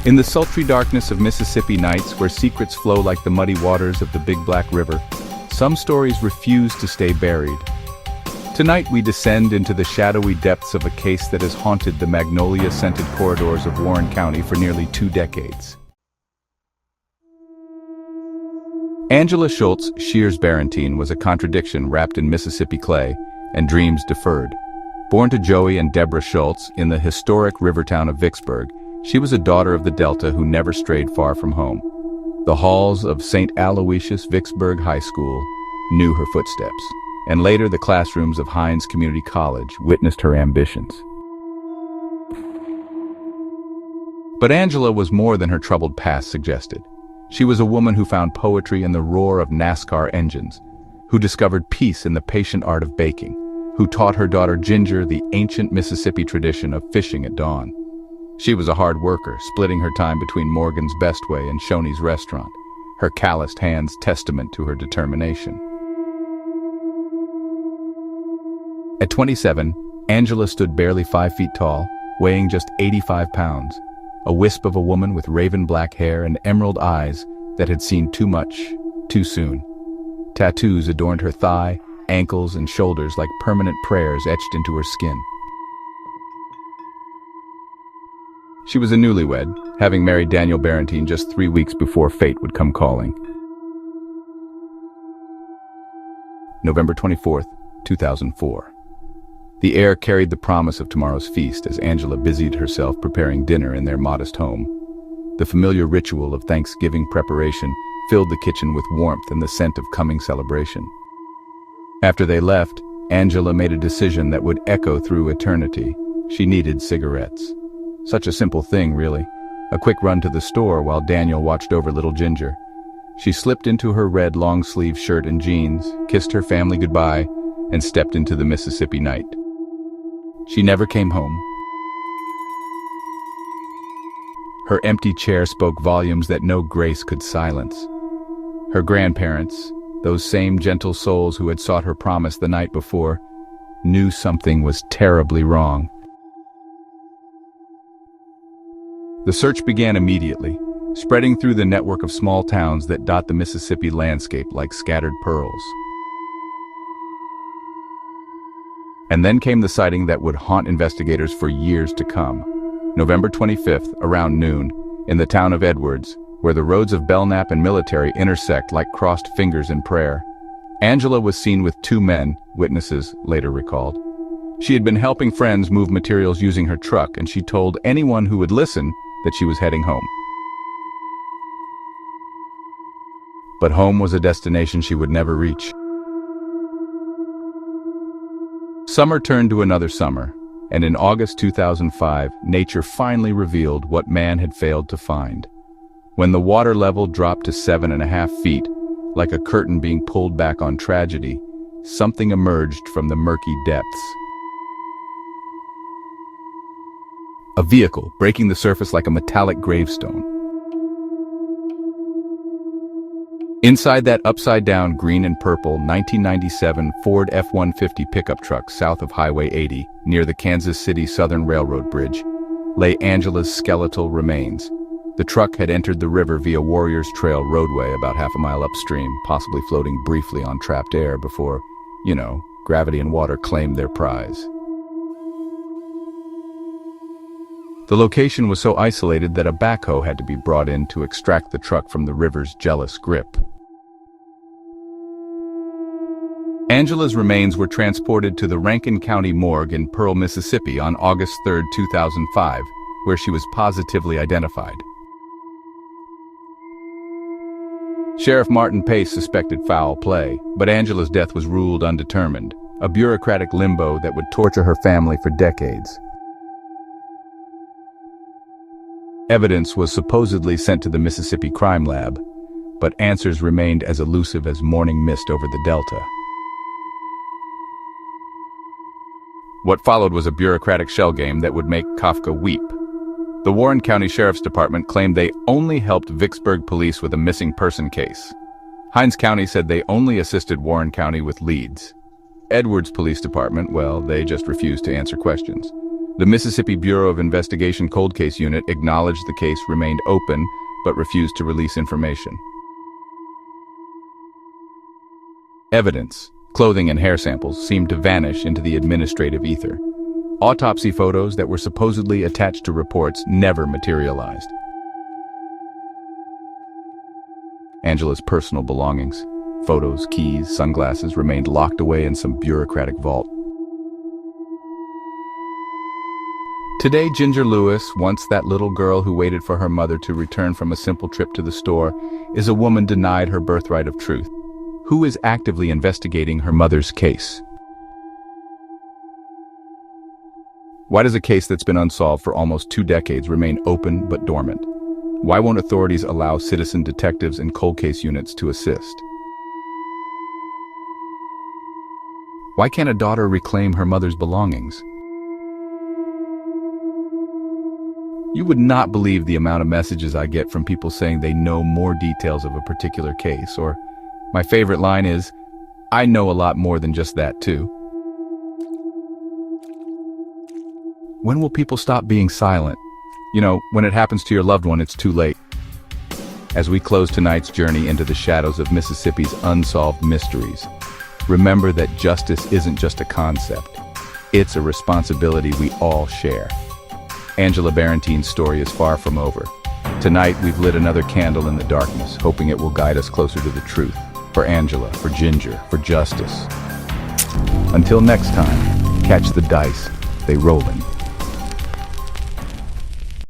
In the sultry darkness of Mississippi nights where secrets flow like the muddy waters of the Big Black River, some stories refuse to stay buried. Tonight we descend into the shadowy depths of a case that has haunted the magnolia-scented corridors of Warren County for nearly 2 decades. Angela Schultz Shears Barrentine was a contradiction wrapped in Mississippi clay and dreams deferred. Born to Joey and Deborah Schultz in the historic river town of Vicksburg, she was a daughter of the Delta who never strayed far from home. The halls of St. Aloysius Vicksburg High School knew her footsteps, and later the classrooms of Hines Community College witnessed her ambitions. But Angela was more than her troubled past suggested. She was a woman who found poetry in the roar of NASCAR engines, who discovered peace in the patient art of baking, who taught her daughter Ginger the ancient Mississippi tradition of fishing at dawn. She was a hard worker, splitting her time between Morgan's Best Way and Shoney's restaurant, her calloused hands testament to her determination. At 27, Angela stood barely 5 feet tall, weighing just 85 pounds, a wisp of a woman with raven black hair and emerald eyes that had seen too much, too soon. Tattoos adorned her thigh, ankles, and shoulders like permanent prayers etched into her skin. She was a newlywed, having married Daniel Barrentine just 3 weeks before fate would come calling. November 24th, 2004. The air carried the promise of tomorrow's feast as Angela busied herself preparing dinner in their modest home. The familiar ritual of Thanksgiving preparation filled the kitchen with warmth and the scent of coming celebration. After they left, Angela made a decision that would echo through eternity. She needed cigarettes. Such a simple thing, really. A quick run to the store while Daniel watched over little Ginger. She slipped into her red long-sleeve shirt and jeans, kissed her family goodbye, and stepped into the Mississippi night. She never came home. Her empty chair spoke volumes that no grace could silence. Her grandparents, those same gentle souls who had sought her promise the night before, knew something was terribly wrong. The search began immediately, spreading through the network of small towns that dot the Mississippi landscape like scattered pearls. And then came the sighting that would haunt investigators for years to come. November 25th, around noon, in the town of Edwards, where the roads of Belknap and Military intersect like crossed fingers in prayer. Angela was seen with 2 men, witnesses later recalled. She had been helping friends move materials using her truck, and she told anyone who would listen that she was heading home. But home was a destination she would never reach. Summer turned to another summer, and in August 2005, nature finally revealed what man had failed to find. When the water level dropped to 7.5 feet, like a curtain being pulled back on tragedy, something emerged from the murky depths. A vehicle breaking the surface like a metallic gravestone. Inside that upside-down green and purple 1997 Ford F-150 pickup truck south of Highway 80, near the Kansas City Southern Railroad Bridge, lay Angela's skeletal remains. The truck had entered the river via Warriors Trail roadway about half a mile upstream, possibly floating briefly on trapped air before, gravity and water claimed their prize. The location was so isolated that a backhoe had to be brought in to extract the truck from the river's jealous grip. Angela's remains were transported to the Rankin County morgue in Pearl, Mississippi on August 3, 2005, where she was positively identified. Sheriff Martin Pace suspected foul play, but Angela's death was ruled undetermined, a bureaucratic limbo that would torture her family for decades. Evidence was supposedly sent to the Mississippi Crime Lab, but answers remained as elusive as morning mist over the Delta. What followed was a bureaucratic shell game that would make Kafka weep. The Warren County Sheriff's Department claimed they only helped Vicksburg police with a missing person case. Hines County said they only assisted Warren County with leads. Edwards Police Department, well, they just refused to answer questions. The Mississippi Bureau of Investigation Cold Case Unit acknowledged the case remained open, but refused to release information. Evidence, clothing and hair samples, seemed to vanish into the administrative ether. Autopsy photos that were supposedly attached to reports never materialized. Angela's personal belongings, photos, keys, sunglasses, remained locked away in some bureaucratic vault. Today, Ginger Lewis, once that little girl who waited for her mother to return from a simple trip to the store, is a woman denied her birthright of truth. Who is actively investigating her mother's case? Why does a case that's been unsolved for almost 2 decades remain open but dormant? Why won't authorities allow citizen detectives and cold case units to assist? Why can't a daughter reclaim her mother's belongings? You would not believe the amount of messages I get from people saying they know more details of a particular case, or my favorite line is, "I know a lot more than just that too." When will people stop being silent? You know, when it happens to your loved one, it's too late. As we close tonight's journey into the shadows of Mississippi's unsolved mysteries, remember that justice isn't just a concept. It's a responsibility we all share. Angela Barrentine's story is far from over. Tonight, we've lit another candle in the darkness, hoping it will guide us closer to the truth. For Angela, for Ginger, for justice. Until next time, catch the dice, they rolling.